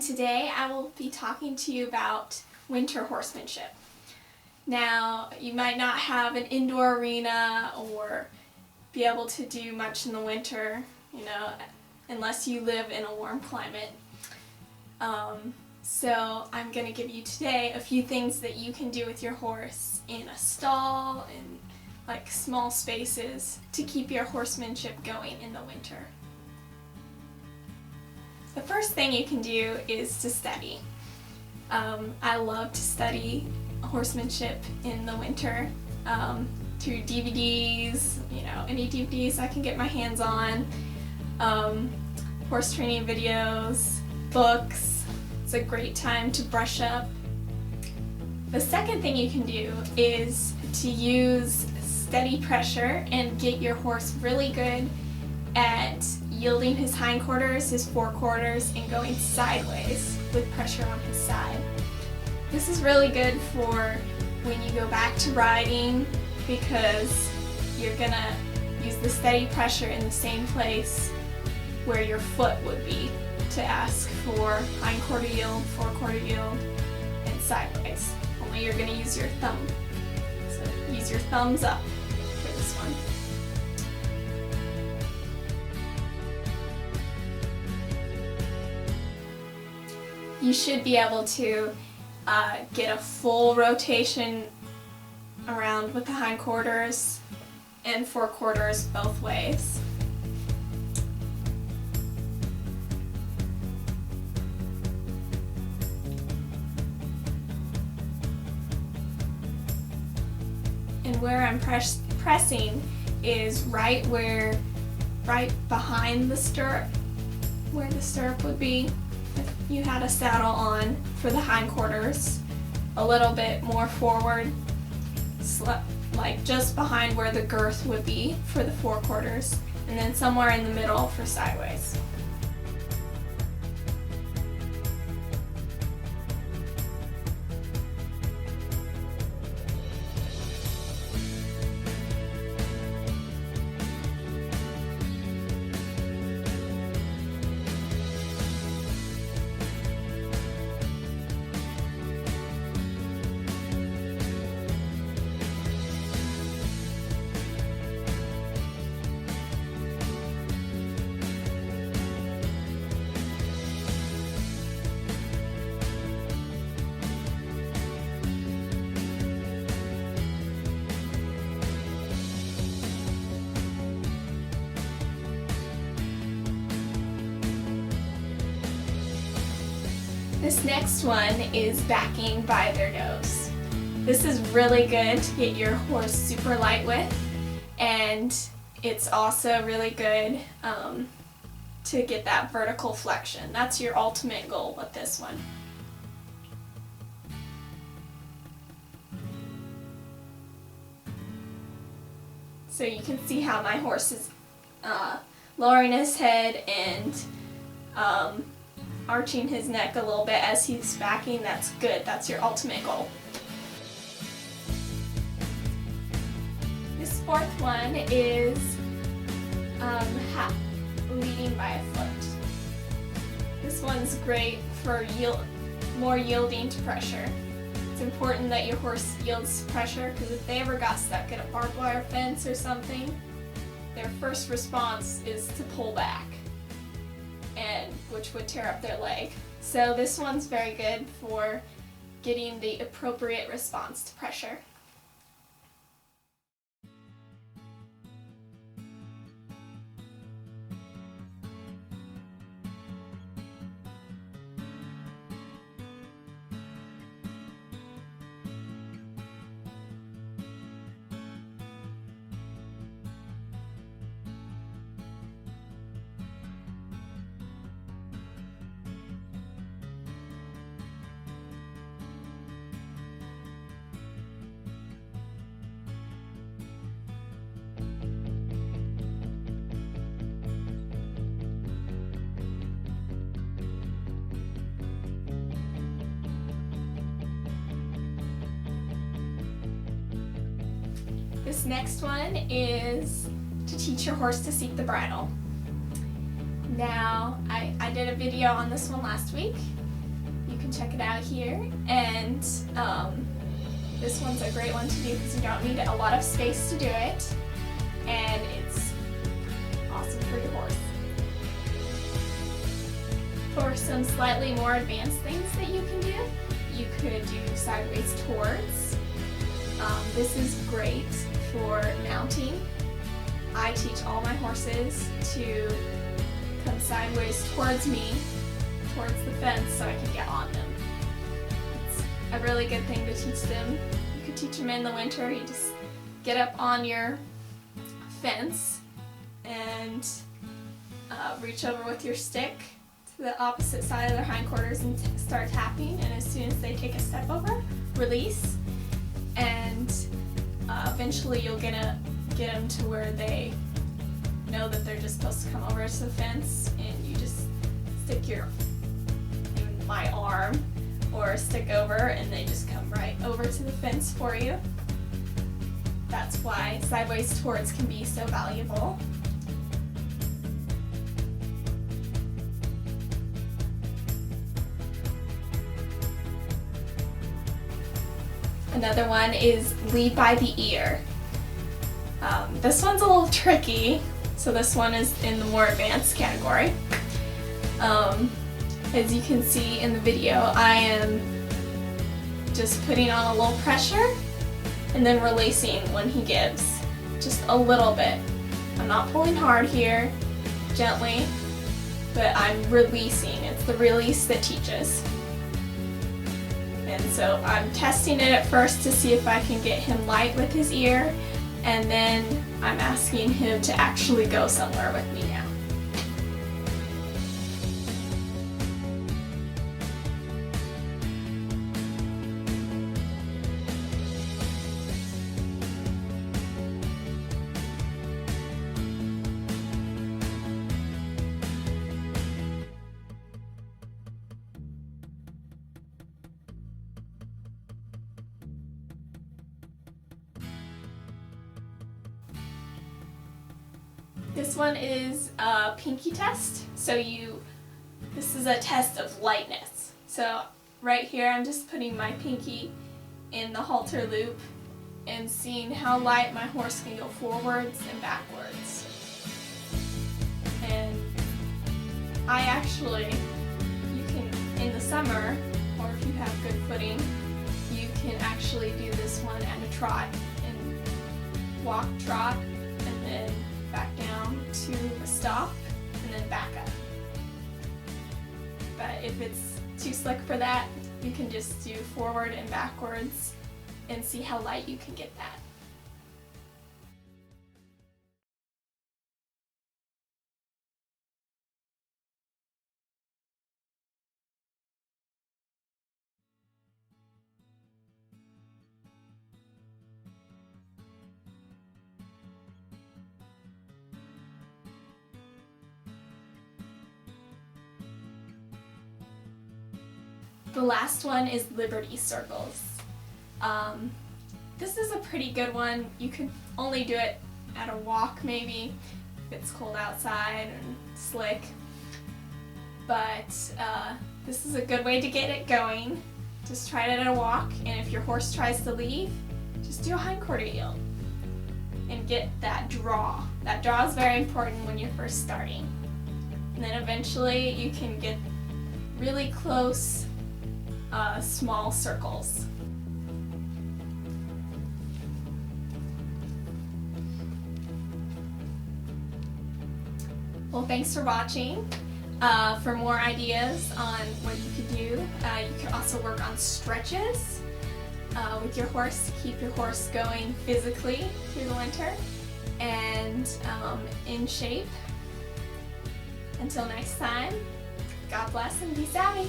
Today I will be talking to you about winter horsemanship. Now, you might not have an indoor arena or be able to do much in the winter, unless you live in a warm climate. So I'm going to give you today a few things that you can do with your horse in a stall, in like small spaces, to keep your horsemanship going in the winter. The first thing you can do is to study. I love to study horsemanship in the winter through DVDs, any DVDs I can get my hands on, horse training videos, books. It's a great time to brush up. The second thing you can do is to use steady pressure and get your horse really good at yielding his hindquarters, his forequarters, and going sideways with pressure on his side. This is really good for when you go back to riding because you're gonna use the steady pressure in the same place where your foot would be to ask for hindquarter yield, forequarter yield, and sideways. Only you're gonna use your thumb. So use your thumbs up for this one. You should be able to get a full rotation around with the hindquarters and forequarters both ways. And where I'm pressing is right behind the stirrup, where the stirrup would be if you had a saddle on for the hindquarters, a little bit more forward, like just behind where the girth would be for the forequarters, and then somewhere in the middle for sideways. This next one is backing by their nose. This is really good to get your horse super light with, and it's also really good to get that vertical flexion. That's your ultimate goal with this one. So you can see how my horse is lowering his head and arching his neck a little bit as he's backing. That's good. That's your ultimate goal. This fourth one is leading by a foot. This one's great for more yielding to pressure. It's important that your horse yields to pressure because if they ever got stuck in a barbed wire fence or something, their first response is to pull back, which would tear up their leg. So this one's very good for getting the appropriate response to pressure. This next one is to teach your horse to seek the bridle. Now, I did a video on this one last week, can check it out here. And this one's a great one to do because you don't need a lot of space to do it, and it's awesome for your horse. For some slightly more advanced things that you can do, you could do sideways towards. This is great for mounting. I teach all my horses to come sideways towards me, towards the fence, so I can get on them. It's a really good thing to teach them. You could teach them in the winter. You just get up on your fence and reach over with your stick to the opposite side of their hindquarters and start tapping, and as soon as they take a step over, release, and eventually you'll get them to where they know that they're just supposed to come over to the fence, and you just stick my arm or stick over, and they just come right over to the fence for you. That's why sideways towards can be so valuable. Another one is lead by the ear. This one's a little tricky, so this one is in the more advanced category. As you can see in the video, I am just putting on a little pressure and then releasing when he gives, just a little bit. I'm not pulling hard here, gently, but I'm releasing. It's the release that teaches. And so I'm testing it at first to see if I can get him light with his ear, and then I'm asking him to actually go somewhere with me now. This one is a pinky test. This is a test of lightness. So right here I'm just putting my pinky in the halter loop and seeing how light my horse can go forwards and backwards. And you can, in the summer, or if you have good footing, you can actually do this one at a trot and walk, trot, and then back down to a stop, and then back up. But if it's too slick for that, you can just do forward and backwards and see how light you can get that. The last one is Liberty Circles. This is a pretty good one. You could only do it at a walk maybe, if it's cold outside and slick. But this is a good way to get it going. Just try it at a walk, and if your horse tries to leave, just do a hindquarter yield and get that draw. That draw is very important when you're first starting. And then eventually you can get really close, small circles. Well, thanks for watching. For more ideas on what you could do, you can also work on stretches with your horse to keep your horse going physically through the winter and in shape. Until next time, God bless and be savvy.